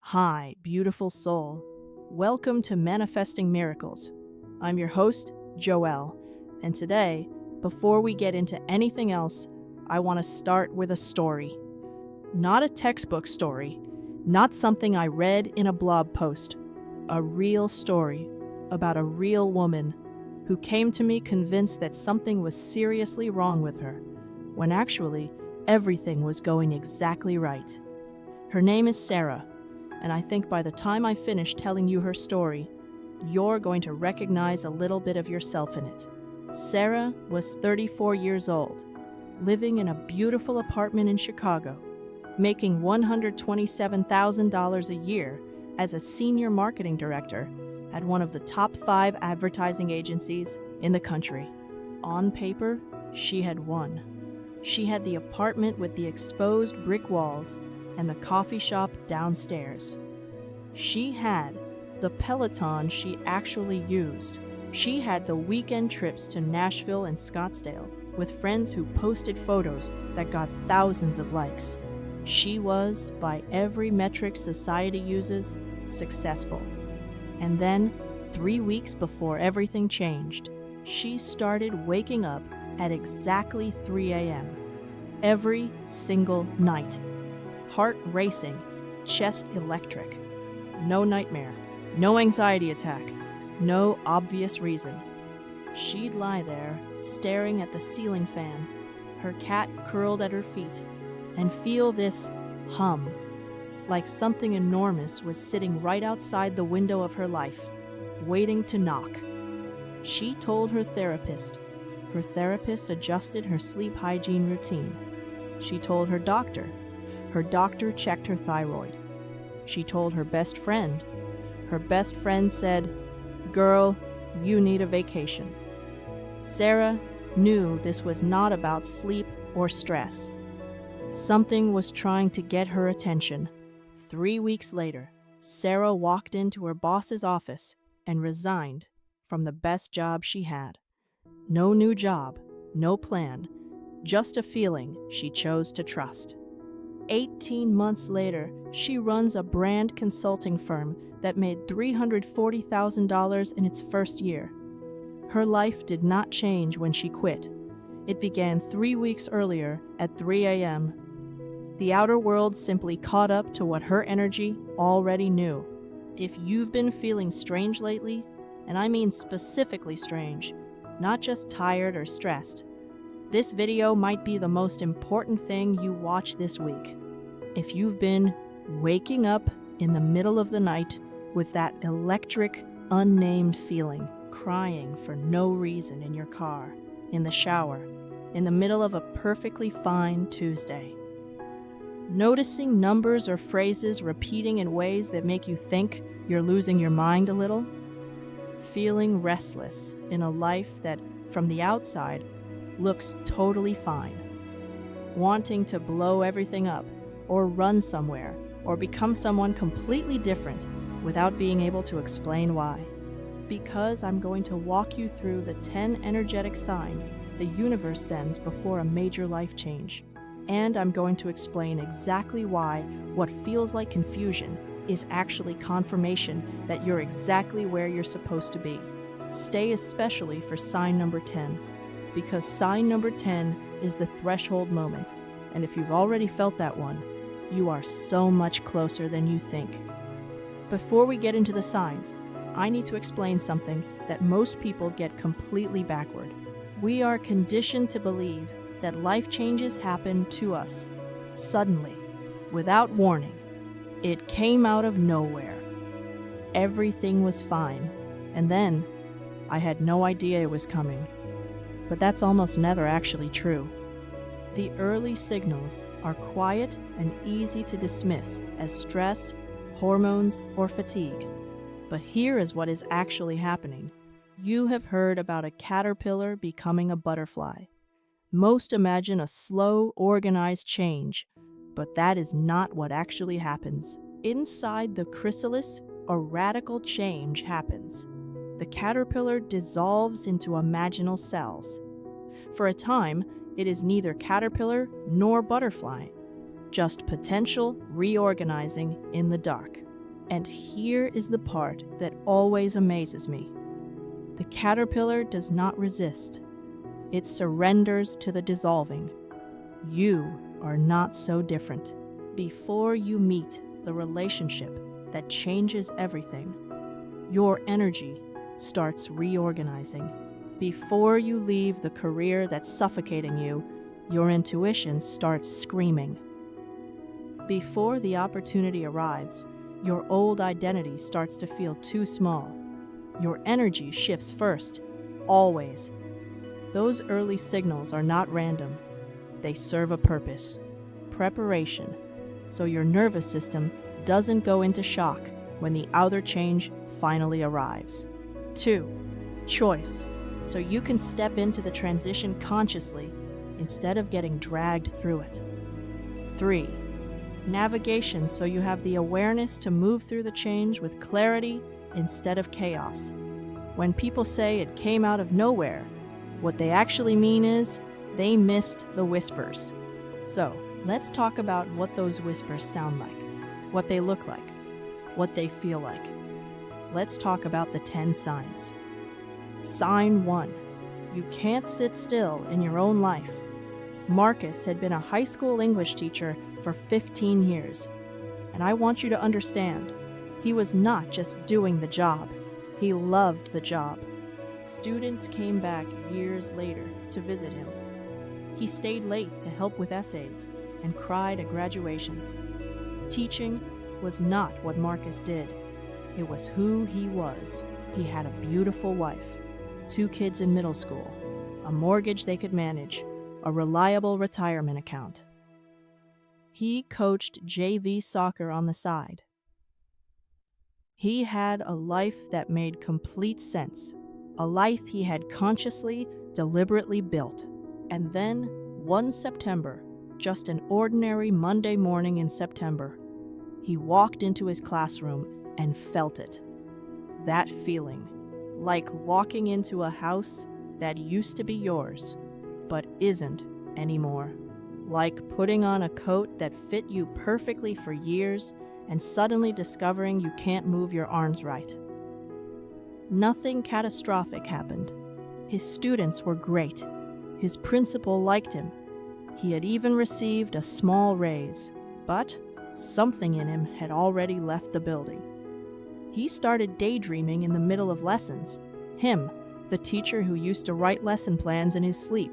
Hi, beautiful soul. Welcome to Manifesting Miracles. I'm your host, Joelle, and today, before we get into anything else, I want to start with a story. Not a textbook story, not something I read in a blog post. A real story about a real woman who came to me convinced that something was seriously wrong with her, when actually everything was going exactly right. Her name is Sarah. And I think by the time I finish telling you her story, you're going to recognize a little bit of yourself in it. Sarah was 34 years old, living in a beautiful apartment in Chicago, making $127,000 a year as a senior marketing director at one of the top 5 advertising agencies in the country. On paper, she had won. She had the apartment with the exposed brick walls and the coffee shop downstairs. She had the Peloton she actually used. She had the weekend trips to Nashville and Scottsdale with friends who posted photos that got thousands of likes. She was, by every metric society uses, successful. And then, 3 weeks before everything changed, she started waking up at exactly 3 a.m. every single night. Heart racing, chest electric. No nightmare, no anxiety attack, no obvious reason. She'd lie there, staring at the ceiling fan, her cat curled at her feet, and feel this hum, like something enormous was sitting right outside the window of her life, waiting to knock. She told her therapist. Her therapist adjusted her sleep hygiene routine. She told her doctor. Her doctor checked her thyroid. She told her best friend. Her best friend said, "Girl, you need a vacation." Sarah knew this was not about sleep or stress. Something was trying to get her attention. 3 weeks later, Sarah walked into her boss's office and resigned from the best job she had. No new job, no plan, just a feeling she chose to trust. 18 months later, she runs a brand consulting firm that made $340,000 in its first year. Her life did not change when she quit. It began 3 weeks earlier at 3 a.m. The outer world simply caught up to what her energy already knew. If you've been feeling strange lately, and I mean specifically strange, not just tired or stressed, this video might be the most important thing you watch this week. If you've been waking up in the middle of the night with that electric, unnamed feeling, crying for no reason in your car, in the shower, in the middle of a perfectly fine Tuesday, noticing numbers or phrases repeating in ways that make you think you're losing your mind a little, feeling restless in a life that, from the outside, looks totally fine, wanting to blow everything up, or run somewhere, or become someone completely different without being able to explain why. Because I'm going to walk you through the 10 energetic signs the universe sends before a major life change. And I'm going to explain exactly why what feels like confusion is actually confirmation that you're exactly where you're supposed to be. Stay especially for sign number 10. Because sign number 10 is the threshold moment, and if you've already felt that one, you are so much closer than you think. Before we get into the signs, I need to explain something that most people get completely backward. We are conditioned to believe that life changes happen to us, suddenly, without warning. It came out of nowhere. Everything was fine, and then I had no idea it was coming. But that's almost never actually true. The early signals are quiet and easy to dismiss as stress, hormones, or fatigue. But here is what is actually happening. You have heard about a caterpillar becoming a butterfly. Most imagine a slow, organized change, but that is not what actually happens. Inside the chrysalis, a radical change happens. The caterpillar dissolves into imaginal cells. For a time, it is neither caterpillar nor butterfly, just potential reorganizing in the dark. And here is the part that always amazes me. The caterpillar does not resist. It surrenders to the dissolving. You are not so different. Before you meet the relationship that changes everything, your energy starts reorganizing. Before you leave the career that's suffocating you, your intuition starts screaming. Before the opportunity arrives, your old identity starts to feel too small. Your energy shifts first, always. Those early signals are not random. They serve a purpose, preparation, so your nervous system doesn't go into shock when the outer change finally arrives. 2. Choice, so you can step into the transition consciously instead of getting dragged through it. 3. Navigation, so you have the awareness to move through the change with clarity instead of chaos. When people say it came out of nowhere, what they actually mean is they missed the whispers. So, let's talk about what those whispers sound like, what they look like, what they feel like. Let's talk about the 10 signs. Sign 1. You can't sit still in your own life. Marcus had been a high school English teacher for 15 years. And I want you to understand, he was not just doing the job. He loved the job. Students came back years later to visit him. He stayed late to help with essays and cried at graduations. Teaching was not what Marcus did. It was who he was. He had a beautiful wife, 2 kids in middle school, a mortgage they could manage, a reliable retirement account. He coached JV soccer on the side. He had a life that made complete sense, a life he had consciously, deliberately built. And then, one September, just an ordinary Monday morning in September, he walked into his classroom and felt it. That feeling, like walking into a house that used to be yours, but isn't anymore. Like putting on a coat that fit you perfectly for years and suddenly discovering you can't move your arms right. Nothing catastrophic happened. His students were great. His principal liked him. He had even received a small raise, but something in him had already left the building. He started daydreaming in the middle of lessons. Him, the teacher who used to write lesson plans in his sleep.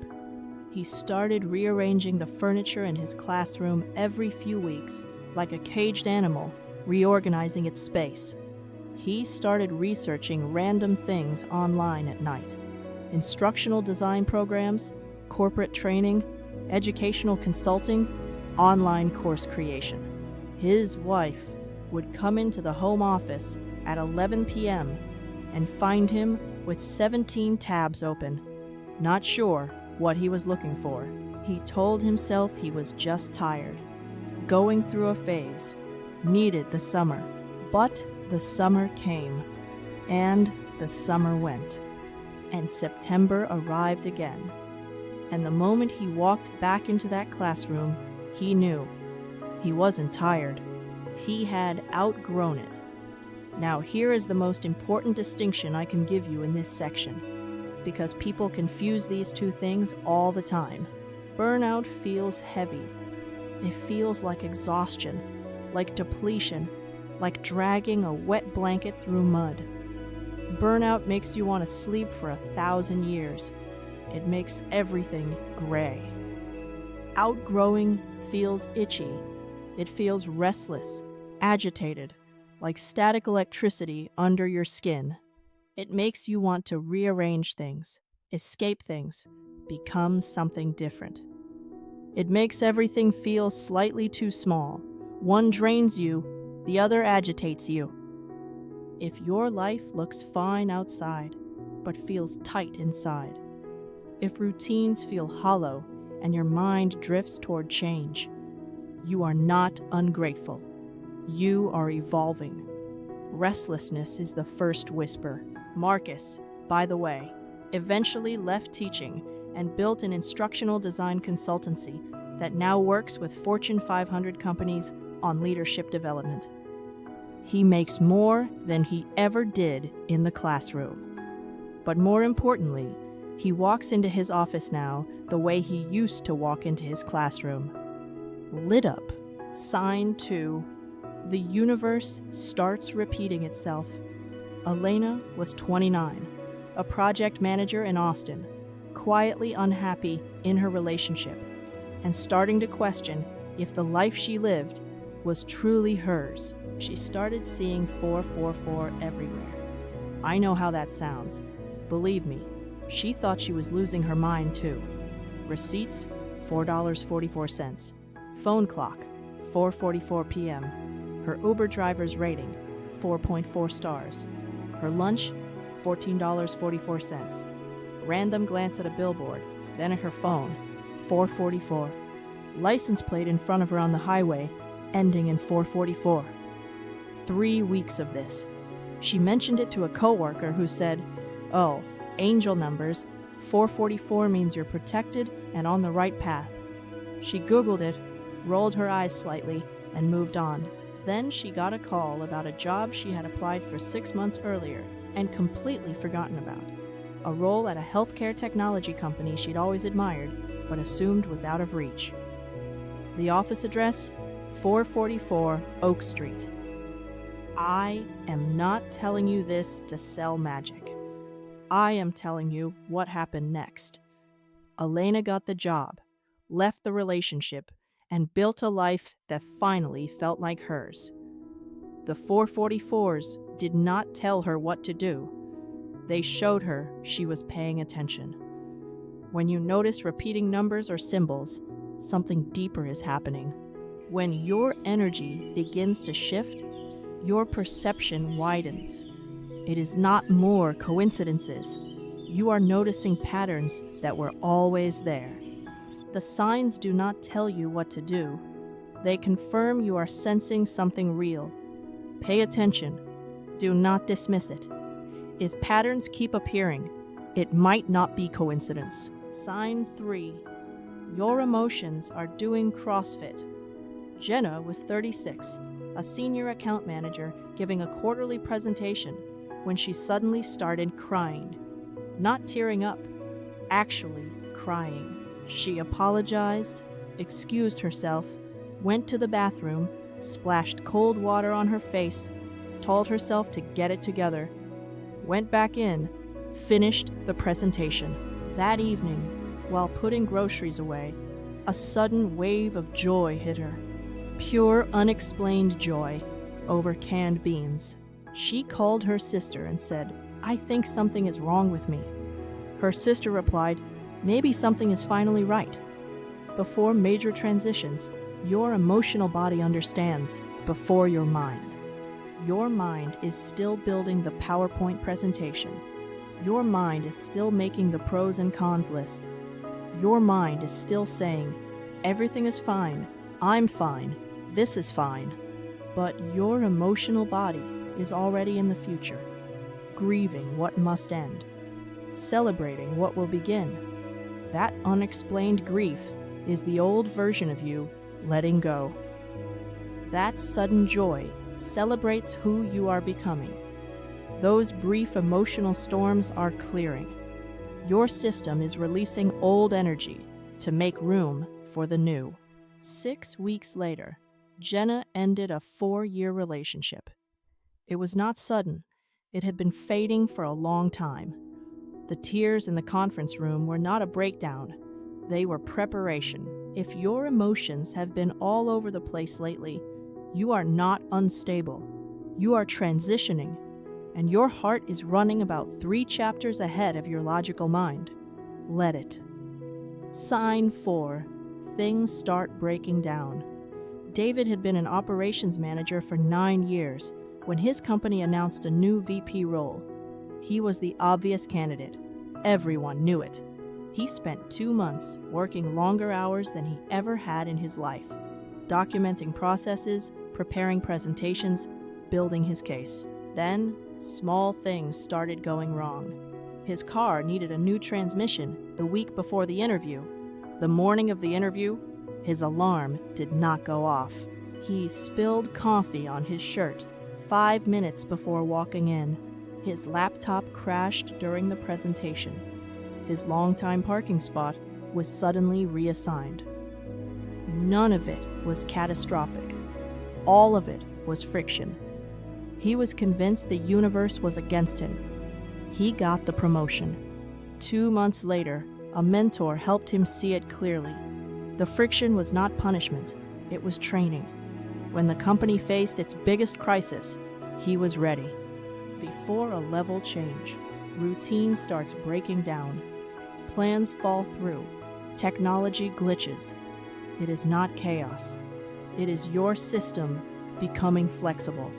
He started rearranging the furniture in his classroom every few weeks, like a caged animal, reorganizing its space. He started researching random things online at night. Instructional design programs, corporate training, educational consulting, online course creation. His wife would come into the home office at 11 p.m. and find him with 17 tabs open, not sure what he was looking for. He told himself he was just tired, going through a phase, needed the summer. But the summer came, and the summer went, and September arrived again. And the moment he walked back into that classroom, he knew he wasn't tired. He had outgrown it. Now here is the most important distinction I can give you in this section, because people confuse these two things all the time. Burnout feels heavy. It feels like exhaustion, like depletion, like dragging a wet blanket through mud. Burnout makes you want to sleep for 1,000 years. It makes everything gray. Outgrowing feels itchy. It feels restless, agitated, like static electricity under your skin. It makes you want to rearrange things, escape things, become something different. It makes everything feel slightly too small. One drains you, the other agitates you. If your life looks fine outside, but feels tight inside, if routines feel hollow and your mind drifts toward change, you are not ungrateful. You are evolving. Restlessness is the first whisper. Marcus, by the way, eventually left teaching and built an instructional design consultancy that now works with Fortune 500 companies on leadership development. He makes more than he ever did in the classroom. But more importantly, he walks into his office now the way he used to walk into his classroom. Lit up. Sign 2. The universe starts repeating itself. Elena was 29, a project manager in Austin, quietly unhappy in her relationship, and starting to question if the life she lived was truly hers. She started seeing 444 everywhere. I know how that sounds. Believe me, she thought she was losing her mind too. Receipts, $4.44. Phone clock, 4:44 p.m. Her Uber driver's rating, 4.4 stars. Her lunch, $14.44. Random glance at a billboard, then at her phone, 4:44. License plate in front of her on the highway, ending in 4:44. 3 weeks of this. She mentioned it to a coworker who said, "Oh, angel numbers, 4:44 means you're protected and on the right path." She Googled it, rolled her eyes slightly, and moved on. Then she got a call about a job she had applied for 6 months earlier and completely forgotten about. A role at a healthcare technology company she'd always admired, but assumed was out of reach. The office address, 444 Oak Street. I am not telling you this to sell magic. I am telling you what happened next. Elena got the job, left the relationship, and built a life that finally felt like hers. The 444s did not tell her what to do. They showed her she was paying attention. When you notice repeating numbers or symbols, something deeper is happening. When your energy begins to shift, your perception widens. It is not more coincidences. You are noticing patterns that were always there. The signs do not tell you what to do. They confirm you are sensing something real. Pay attention. Do not dismiss it. If patterns keep appearing, it might not be coincidence. Sign 3. Your emotions are doing CrossFit. Jenna was 36, a senior account manager giving a quarterly presentation when she suddenly started crying. Not tearing up, actually crying. She apologized, excused herself, went to the bathroom, splashed cold water on her face, told herself to get it together, went back in, finished the presentation. That evening, while putting groceries away, a sudden wave of joy hit her. Pure, unexplained joy over canned beans. She called her sister and said, "I think something is wrong with me." Her sister replied, "Maybe something is finally right." Before major transitions, your emotional body understands before your mind. Your mind is still building the PowerPoint presentation. Your mind is still making the pros and cons list. Your mind is still saying, "Everything is fine, I'm fine, this is fine." But your emotional body is already in the future, grieving what must end, celebrating what will begin. That unexplained grief is the old version of you letting go. That sudden joy celebrates who you are becoming. Those brief emotional storms are clearing. Your system is releasing old energy to make room for the new. 6 weeks later, Jenna ended a 4-year relationship. It was not sudden. It had been fading for a long time. The tears in the conference room were not a breakdown. They were preparation. If your emotions have been all over the place lately, you are not unstable. You are transitioning, and your heart is running about 3 chapters ahead of your logical mind. Let it. Sign 4. Things start breaking down. David had been an operations manager for 9 years when his company announced a new VP role. He was the obvious candidate. Everyone knew it. He spent 2 months working longer hours than he ever had in his life, documenting processes, preparing presentations, building his case. Then, small things started going wrong. His car needed a new transmission the week before the interview. The morning of the interview, his alarm did not go off. He spilled coffee on his shirt, 5 minutes before walking in, his laptop crashed during the presentation. His longtime parking spot was suddenly reassigned. None of it was catastrophic. All of it was friction. He was convinced the universe was against him. He got the promotion. 2 months later, a mentor helped him see it clearly. The friction was not punishment, it was training. When the company faced its biggest crisis, he was ready. Before a level change, routine starts breaking down. Plans fall through. Technology glitches. It is not chaos. It is your system becoming flexible.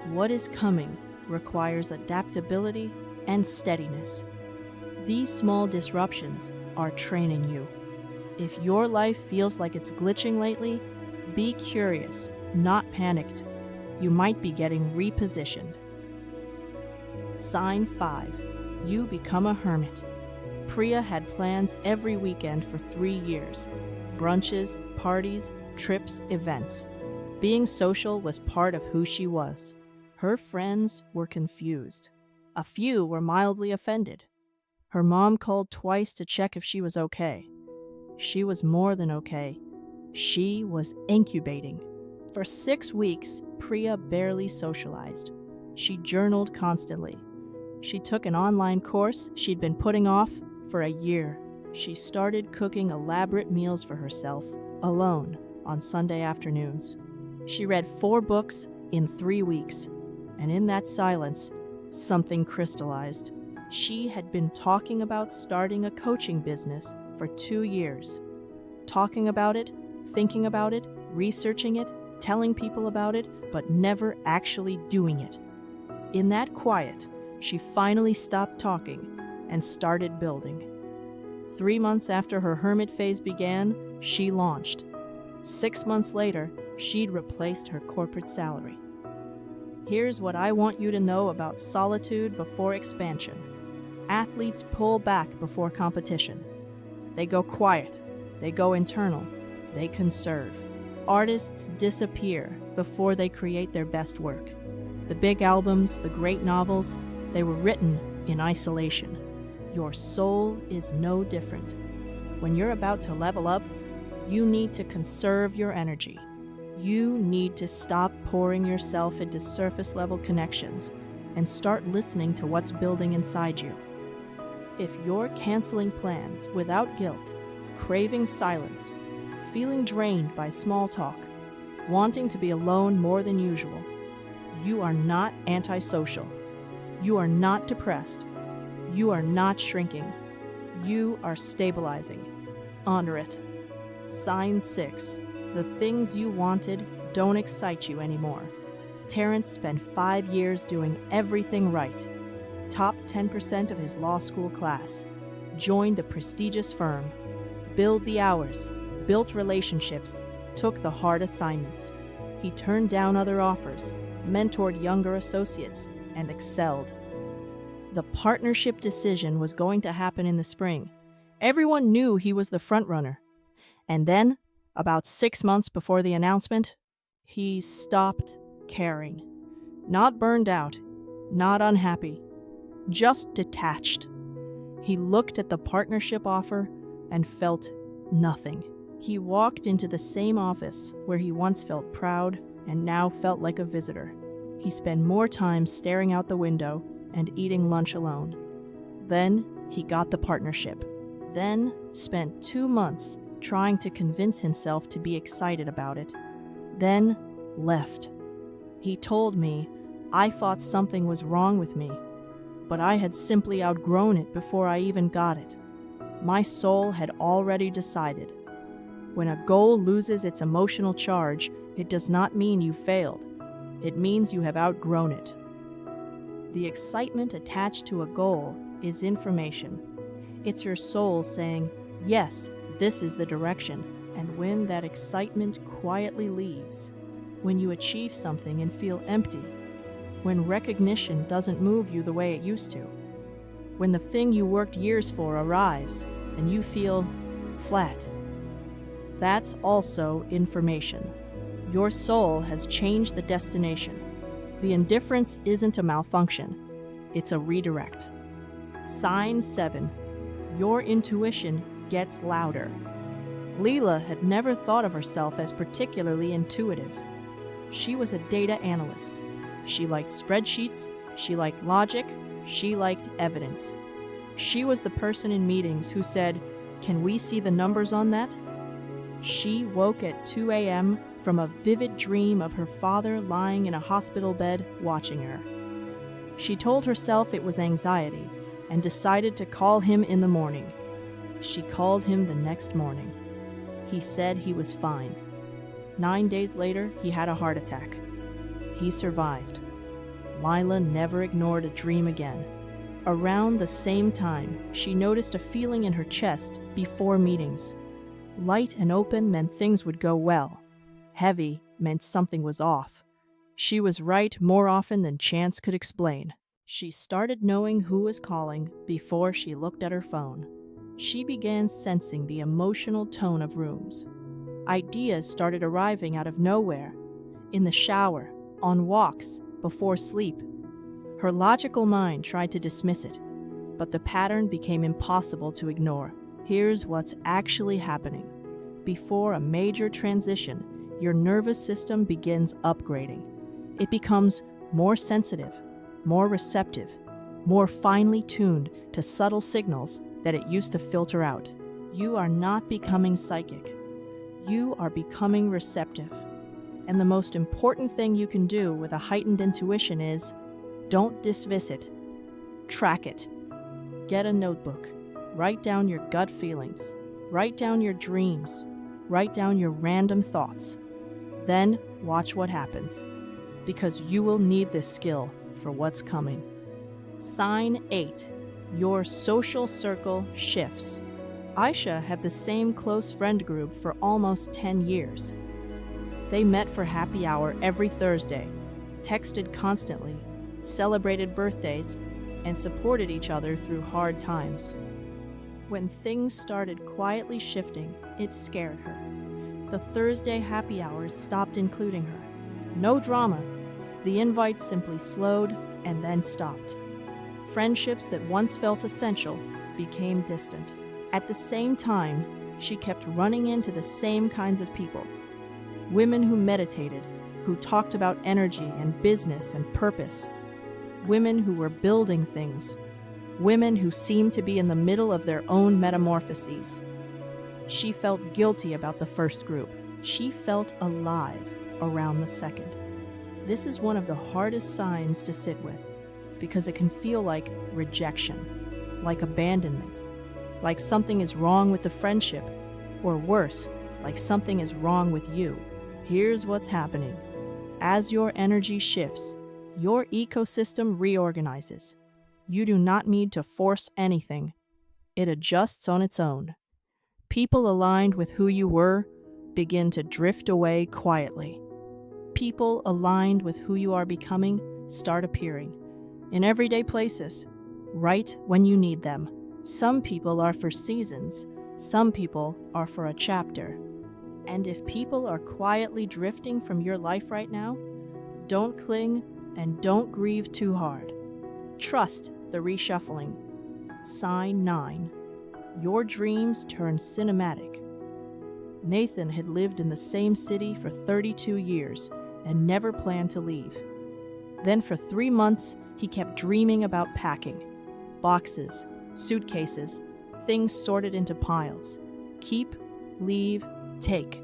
What is coming requires adaptability and steadiness. These small disruptions are training you. If your life feels like it's glitching lately, be curious, not panicked. You might be getting repositioned. Sign 5. You become a hermit. Priya had plans every weekend for 3 years. Brunches, parties, trips, events. Being social was part of who she was. Her friends were confused. A few were mildly offended. Her mom called twice to check if she was okay. She was more than okay. She was incubating. For 6 weeks, Priya barely socialized. She journaled constantly. She took an online course she'd been putting off for a year. She started cooking elaborate meals for herself, alone, on Sunday afternoons. She read 4 books in 3 weeks, and in that silence, something crystallized. She had been talking about starting a coaching business for 2 years. Talking about it, thinking about it, researching it, telling people about it, but never actually doing it. In that quiet, she finally stopped talking and started building. 3 months after her hermit phase began, she launched. 6 months later, she'd replaced her corporate salary. Here's what I want you to know about solitude before expansion. Athletes pull back before competition. They go quiet. They go internal. They conserve. Artists disappear before they create their best work. The big albums, the great novels, they were written in isolation. Your soul is no different. When you're about to level up, you need to conserve your energy. You need to stop pouring yourself into surface-level connections and start listening to what's building inside you. If you're canceling plans without guilt, craving silence, feeling drained by small talk, wanting to be alone more than usual, you are not antisocial. You are not depressed. You are not shrinking. You are stabilizing. Honor it. Sign 6. The things you wanted don't excite you anymore. Terrence spent 5 years doing everything right. Top 10% of his law school class. Joined a prestigious firm. Billed the hours. Built relationships. Took the hard assignments. He turned down other offers. Mentored younger associates. And excelled. The partnership decision was going to happen in the spring. Everyone knew he was the frontrunner. And then, about 6 months before the announcement, he stopped caring. Not burned out, not unhappy, just detached. He looked at the partnership offer and felt nothing. He walked into the same office where he once felt proud and now felt like a visitor. He spent more time staring out the window and eating lunch alone. Then he got the partnership. Then spent 2 months trying to convince himself to be excited about it. Then left. He told me I thought something was wrong with me, but I had simply outgrown it before I even got it. My soul had already decided. When a goal loses its emotional charge, it does not mean you failed. It means you have outgrown it. The excitement attached to a goal is information. It's your soul saying, yes, this is the direction. And when that excitement quietly leaves, when you achieve something and feel empty, when recognition doesn't move you the way it used to, when the thing you worked years for arrives and you feel flat, that's also information. Your soul has changed the destination. The indifference isn't a malfunction, it's a redirect. Sign 7. Your intuition gets louder. Leela had never thought of herself as particularly intuitive. She was a data analyst. She liked spreadsheets, she liked logic, she liked evidence. She was the person in meetings who said, "Can we see the numbers on that?" She woke at 2 a.m. from a vivid dream of her father lying in a hospital bed watching her. She told herself it was anxiety and decided to call him in the morning. She called him the next morning. He said he was fine. 9 days later, he had a heart attack. He survived. Lila never ignored a dream again. Around the same time, she noticed a feeling in her chest before meetings. Light and open meant things would go well. Heavy meant something was off. She was right more often than chance could explain. She started knowing who was calling before she looked at her phone. She began sensing the emotional tone of rooms. Ideas started arriving out of nowhere, in the shower, on walks, before sleep. Her logical mind tried to dismiss it, but the pattern became impossible to ignore. Here's what's actually happening. Before a major transition, your nervous system begins upgrading. It becomes more sensitive, more receptive, more finely tuned to subtle signals that it used to filter out. You are not becoming psychic. You are becoming receptive. And the most important thing you can do with a heightened intuition is don't dismiss it. Track it. Get a notebook. Write down your gut feelings. Write down your dreams. Write down your random thoughts. Then watch what happens, because you will need this skill for what's coming. Sign 8. Your social circle shifts. Aisha had the same close friend group for almost 10 years. They met for happy hour every Thursday, texted constantly, celebrated birthdays, and supported each other through hard times. When things started quietly shifting, it scared her. The Thursday happy hours stopped including her. No drama. The invites simply slowed and then stopped. Friendships that once felt essential became distant. At the same time, she kept running into the same kinds of people. Women who meditated, who talked about energy and business and purpose. Women who were building things. Women who seemed to be in the middle of their own metamorphoses. She felt guilty about the first group. She felt alive around the second. This is one of the hardest signs to sit with, because it can feel like rejection, like abandonment, like something is wrong with the friendship, or worse, like something is wrong with you. Here's what's happening. As your energy shifts, your ecosystem reorganizes. You do not need to force anything. It adjusts on its own. People aligned with who you were begin to drift away quietly. People aligned with who you are becoming start appearing in everyday places, right when you need them. Some people are for seasons, some people are for a chapter. And if people are quietly drifting from your life right now, don't cling and don't grieve too hard. Trust the reshuffling. Sign 9. Your dreams turn cinematic. Nathan had lived in the same city for 32 years and never planned to leave. Then for 3 months, he kept dreaming about packing. Boxes, suitcases, things sorted into piles. Keep, leave, take.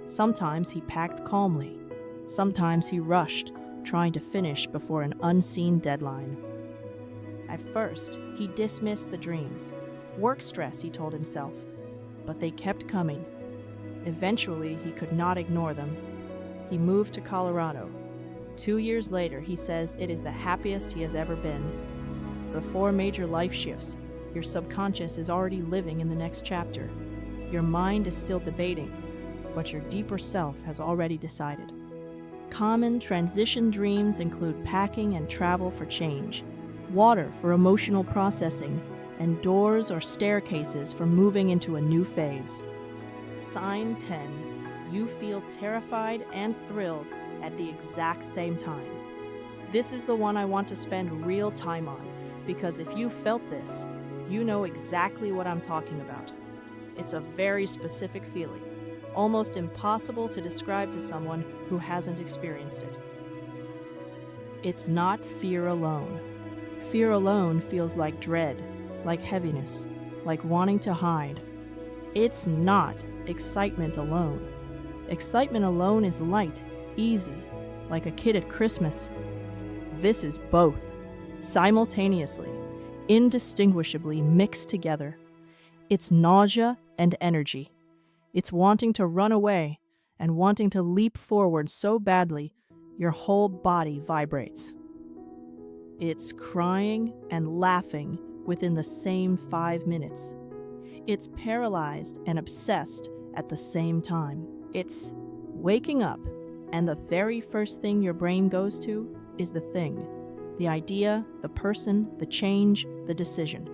Sometimes he packed calmly. Sometimes he rushed, trying to finish before an unseen deadline. At first, he dismissed the dreams. Work stress, he told himself. But they kept coming. Eventually, he could not ignore them. He moved to Colorado. 2 years later, he says it is the happiest he has ever been. Before major life shifts, your subconscious is already living in the next chapter. Your mind is still debating, but your deeper self has already decided. Common transition dreams include packing and travel for change, water for emotional processing, and doors or staircases for moving into a new phase. Sign 10. You feel terrified and thrilled at the exact same time. This is the one I want to spend real time on, because if you felt this, you know exactly what I'm talking about. It's a very specific feeling, almost impossible to describe to someone who hasn't experienced it. It's not fear alone. Fear alone feels like dread, like heaviness, like wanting to hide. It's not excitement alone. Excitement alone is light, easy, like a kid at Christmas. This is both, simultaneously, indistinguishably mixed together. It's nausea and energy. It's wanting to run away and wanting to leap forward so badly your whole body vibrates. It's crying and laughing within the same 5 minutes. It's paralyzed and obsessed at the same time. It's waking up, and the very first thing your brain goes to is the thing, the idea, the person, the change, the decision.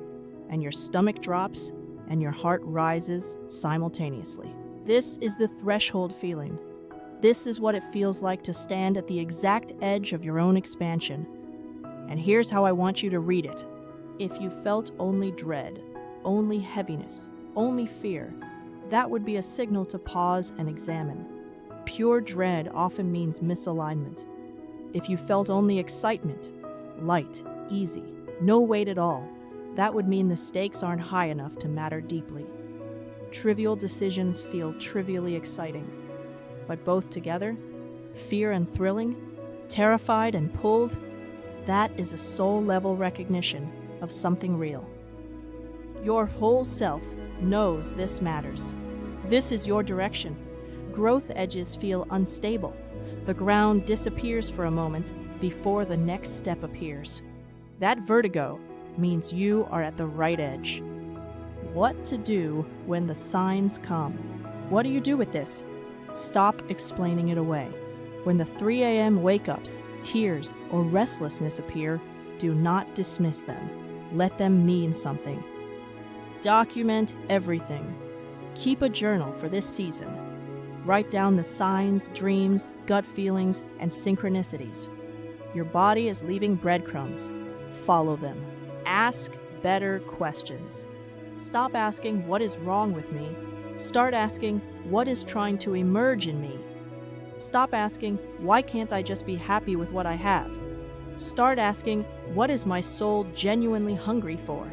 And your stomach drops and your heart rises simultaneously. This is the threshold feeling. This is what it feels like to stand at the exact edge of your own expansion. And here's how I want you to read it. If you felt only dread, only heaviness, only fear, that would be a signal to pause and examine. Pure dread often means misalignment. If you felt only excitement, light, easy, no weight at all, that would mean the stakes aren't high enough to matter deeply. Trivial decisions feel trivially exciting, but both together, fear and thrilling, terrified and pulled, that is a soul-level recognition of something real. Your whole self knows this matters. This is your direction. Growth edges feel unstable. The ground disappears for a moment before the next step appears. That vertigo means you are at the right edge. What to do when the signs come? What do you do with this? Stop explaining it away. When the 3 a.m. wake-ups, tears, or restlessness appear, do not dismiss them. Let them mean something. Document everything. Keep a journal for this season. Write down the signs, dreams, gut feelings, and synchronicities. Your body is leaving breadcrumbs. Follow them. Ask better questions. Stop asking, what is wrong with me? Start asking, what is trying to emerge in me? Stop asking, why can't I just be happy with what I have? Start asking, what is my soul genuinely hungry for?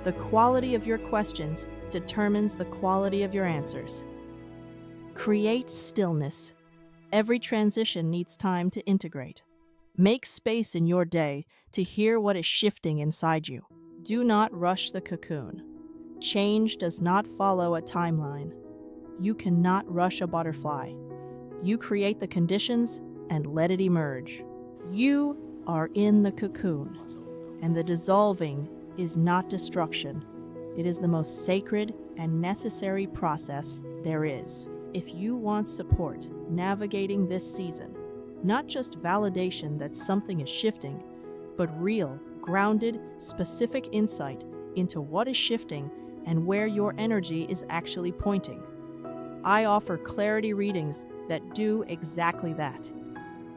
The quality of your questions determines the quality of your answers. Create stillness. Every transition needs time to integrate. Make space in your day to hear what is shifting inside you. Do not rush the cocoon. Change does not follow a timeline. You cannot rush a butterfly. You create the conditions and let it emerge. You are in the cocoon, and the dissolving is not destruction. It is the most sacred and necessary process there is. If you want support navigating this season, not just validation that something is shifting, but real, grounded, specific insight into what is shifting and where your energy is actually pointing, I offer clarity readings that do exactly that.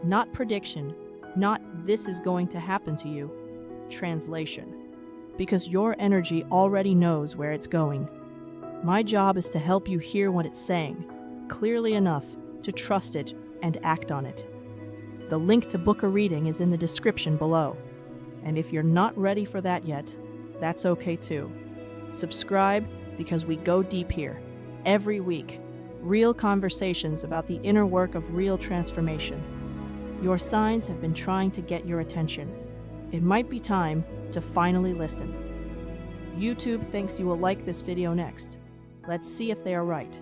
Not prediction, not this is going to happen to you, translation. Because your energy already knows where it's going. My job is to help you hear what it's saying, clearly enough to trust it and act on it. The link to book a reading is in the description below. And if you're not ready for that yet, that's okay too. Subscribe because we go deep here. Every week, real conversations about the inner work of real transformation. Your signs have been trying to get your attention. It might be time to finally listen. YouTube thinks you will like this video next. Let's see if they are right.